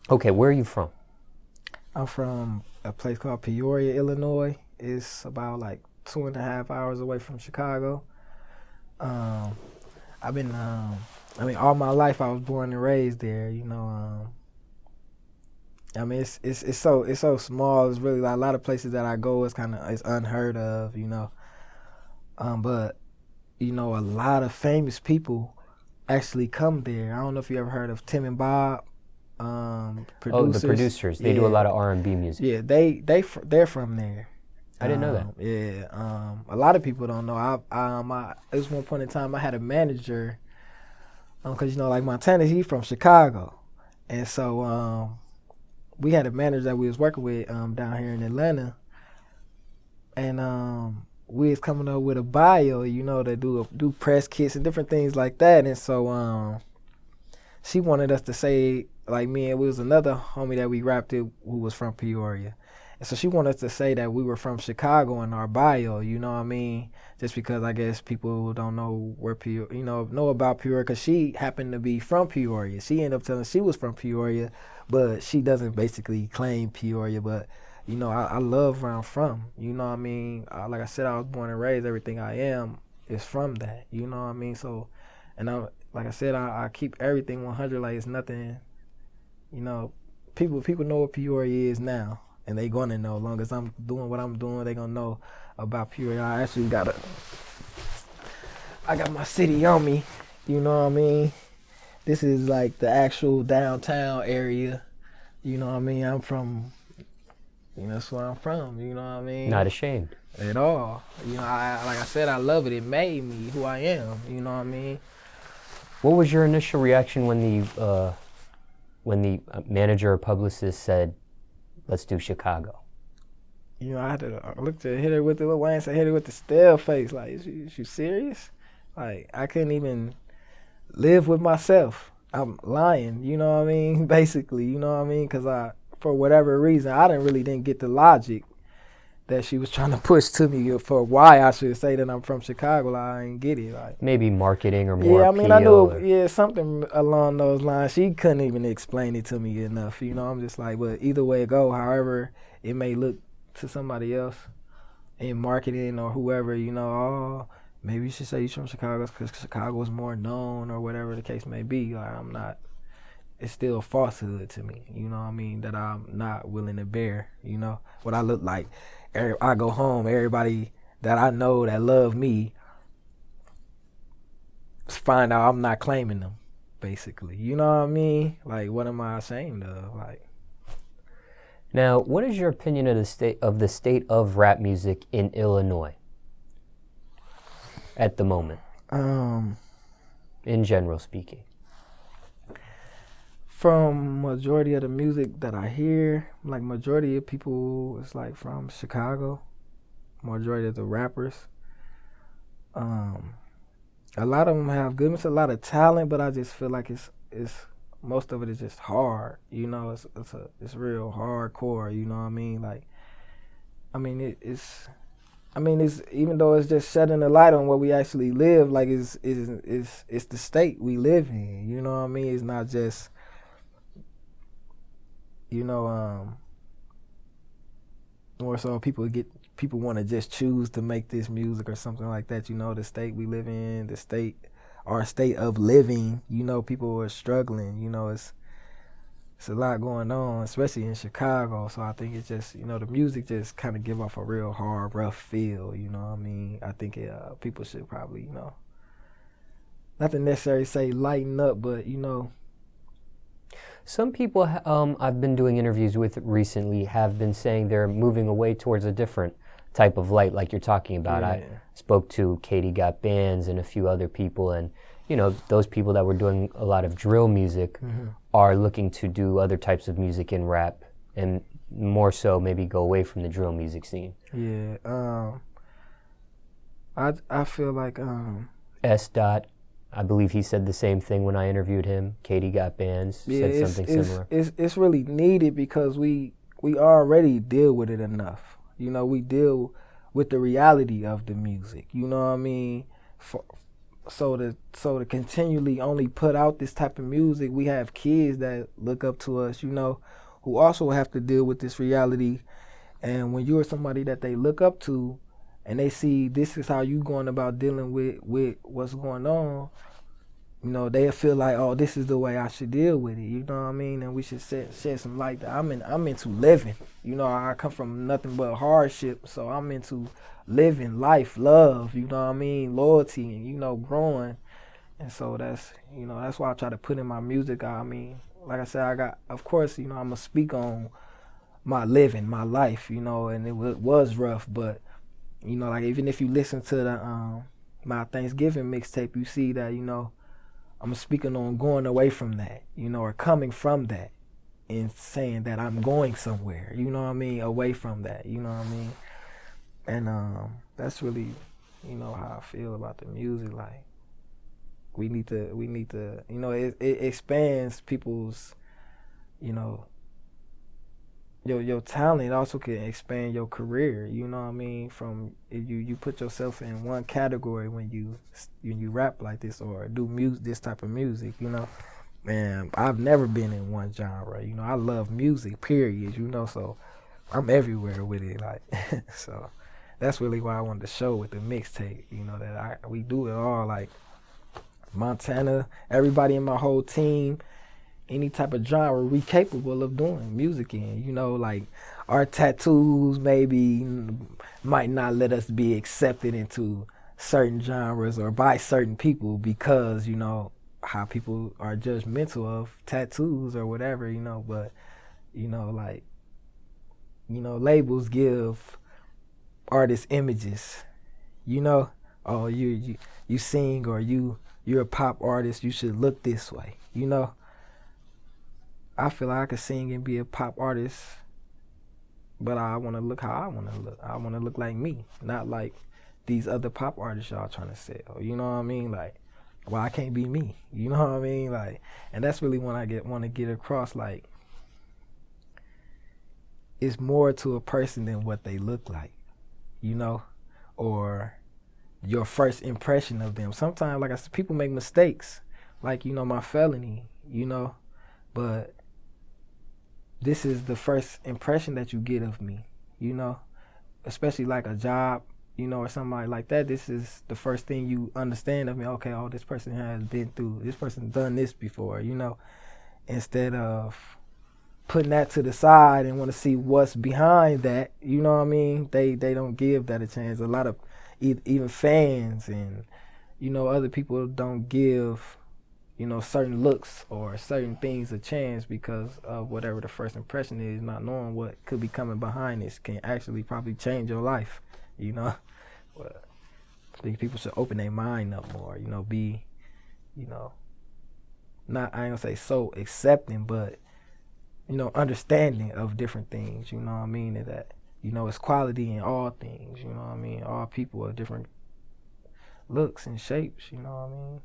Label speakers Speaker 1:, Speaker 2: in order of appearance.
Speaker 1: Okay, where are you from?
Speaker 2: I'm from a place called Peoria, Illinois. It's about like 2.5 hours away from Chicago. Um, I've been, all my life I was born and raised there. It's so small. It's really like a lot of places that I go. It's unheard of. But a lot of famous people actually come there. I don't know if you ever heard of Tim and Bob,
Speaker 1: Oh, the
Speaker 2: producers.
Speaker 1: producers. They do a
Speaker 2: Yeah,
Speaker 1: lot of R&B music.
Speaker 2: yeah, they're from there.
Speaker 1: I didn't know that.
Speaker 2: Yeah, a lot of people don't know. It was one point in time I had a manager, because like Montana, he's from Chicago, and so we had a manager that we was working with down here in Atlanta, and we was coming up with a bio, to do press kits and different things like that, and so she wanted us to say, like, me and we was another homie that we rapped it who was from Peoria. And so she wanted us to say that we were from Chicago in our bio, you know what I mean? Just because I guess people don't know where Peoria, know about Peoria, because she happened to be from Peoria. She ended up telling she was from Peoria, but she doesn't basically claim Peoria. But, I love where I'm from, you know what I mean? Like I said, I was born and raised. Everything I am is from that, you know what I mean? So, and like I said, I keep everything 100. Like it's nothing, you know. People know what Peoria is now, and they gonna know. As long as I'm doing what I'm doing, they gonna know about Peoria. I got my city on me. You know what I mean? This is like the actual downtown area. You know what I mean? I'm from. That's where I'm from. You know what I mean?
Speaker 1: Not ashamed.
Speaker 2: At all. Like I said, I love it. It made me who I am. You know what I mean?
Speaker 1: What was your initial reaction when the manager or publicist said, "Let's do Chicago"?
Speaker 2: I looked at hit her with what Wayne said, hit her with the stale face. Like, is you serious? Like, I couldn't even live with myself. I'm lying, you know what I mean? Basically, you know what I mean? Because for whatever reason, I didn't get the logic that she was trying to push to me for why I should say that I'm from Chicago. Like, I didn't get it. Like,
Speaker 1: Maybe marketing or more
Speaker 2: yeah, I mean, I
Speaker 1: appeal.
Speaker 2: knew, something along those lines. She couldn't even explain it to me enough. I'm just like, but either way it go, however it may look to somebody else in marketing or whoever, oh, maybe you should say you're from Chicago because Chicago is more known or whatever the case may be. Like, I'm not. It's still a falsehood to me. You know what I mean? That I'm not willing to bear. What I look like. I go home. Everybody that I know that love me find out I'm not claiming them. Basically, you know what I mean? Like, what am I ashamed of? Like.
Speaker 1: Now, what is your opinion of the state of rap music in Illinois at the moment? In general speaking.
Speaker 2: From majority of the music that I hear, like majority of people is like from Chicago. Majority of the rappers. A lot of them have good, it's a lot of talent, but I just feel like it's most of it is just hard. It's real hardcore. You know what I mean? Like, I mean it's even though it's just shedding the light on what we actually live. Like it's the state we live in. You know what I mean? It's not just or so people want to just choose to make this music or something like that. The state we live in, our state of living. People are struggling. It's a lot going on, especially in Chicago. So I think it's just the music just kind of give off a real hard, rough feel. You know what I mean? I think people should probably not to necessarily say lighten up, but
Speaker 1: Some people I've been doing interviews with recently have been saying they're moving away towards a different type of light, like you're talking about.
Speaker 2: Yeah.
Speaker 1: I spoke to Katie Got Bands and a few other people, and those people that were doing a lot of drill music are looking to do other types of music in rap, and more so maybe go away from the drill music scene.
Speaker 2: Yeah. I feel like
Speaker 1: S. Dot, I believe he said the same thing when I interviewed him. Katie Got Bands said something similar.
Speaker 2: It's really needed because we already deal with it enough. We deal with the reality of the music. You know what I mean? to continually only put out this type of music, we have kids that look up to us, who also have to deal with this reality. And when you're somebody that they look up to, and they see this is how you going about dealing with what's going on, they feel like, oh, this is the way I should deal with it. You know what I mean? And we should shed some light. That I'm into living. I come from nothing but hardship, so I'm into living life, love. You know what I mean? Loyalty, and growing. And so that's why I try to put in my music. I mean, like I said, of course, I'm gonna speak on my living, my life. And it was rough, but like even if you listen to the my Thanksgiving mixtape, you see that I'm speaking on going away from that, or coming from that, and saying that I'm going somewhere, you know what I mean, away from that, you know what I mean, and that's really, how I feel about the music. Like we need to, it expands people's, your talent. Also can expand your career, you know what I mean, from if you put yourself in one category when you rap like this or do this type of music, and I've never been in one genre. I love music, period, so I'm everywhere with it, like so that's really why I wanted to show with the mixtape, that we do it all, like Montana, everybody in my whole team, any type of genre we capable of doing music in, like our tattoos maybe might not let us be accepted into certain genres or by certain people because, how people are judgmental of tattoos or whatever, but, like, labels give artists images, oh, you sing or you're a pop artist, you should look this way, I feel like I could sing and be a pop artist, but I want to look how I want to look. I want to look like me, not like these other pop artists y'all trying to sell. You know what I mean? Like, well, I can't be me. You know what I mean? Like, and that's really when I want to get across. Like, it's more to a person than what they look like, or your first impression of them. Sometimes, like I said, people make mistakes. Like, my felony, but this is the first impression that you get of me, especially like a job, or somebody like that. This is the first thing you understand of me. Okay, oh, this person has been through, this person done this before, instead of putting that to the side and want to see what's behind that, you know what I mean? They don't give that a chance. A lot of even fans and, other people don't give certain looks or certain things a chance because of whatever the first impression is, not knowing what could be coming behind this can actually probably change your life, But I think people should open their mind up more, be, not, I ain't gonna say so accepting, but, understanding of different things, you know what I mean? And that, it's quality in all things, you know what I mean? All people are different looks and shapes, you know what I mean?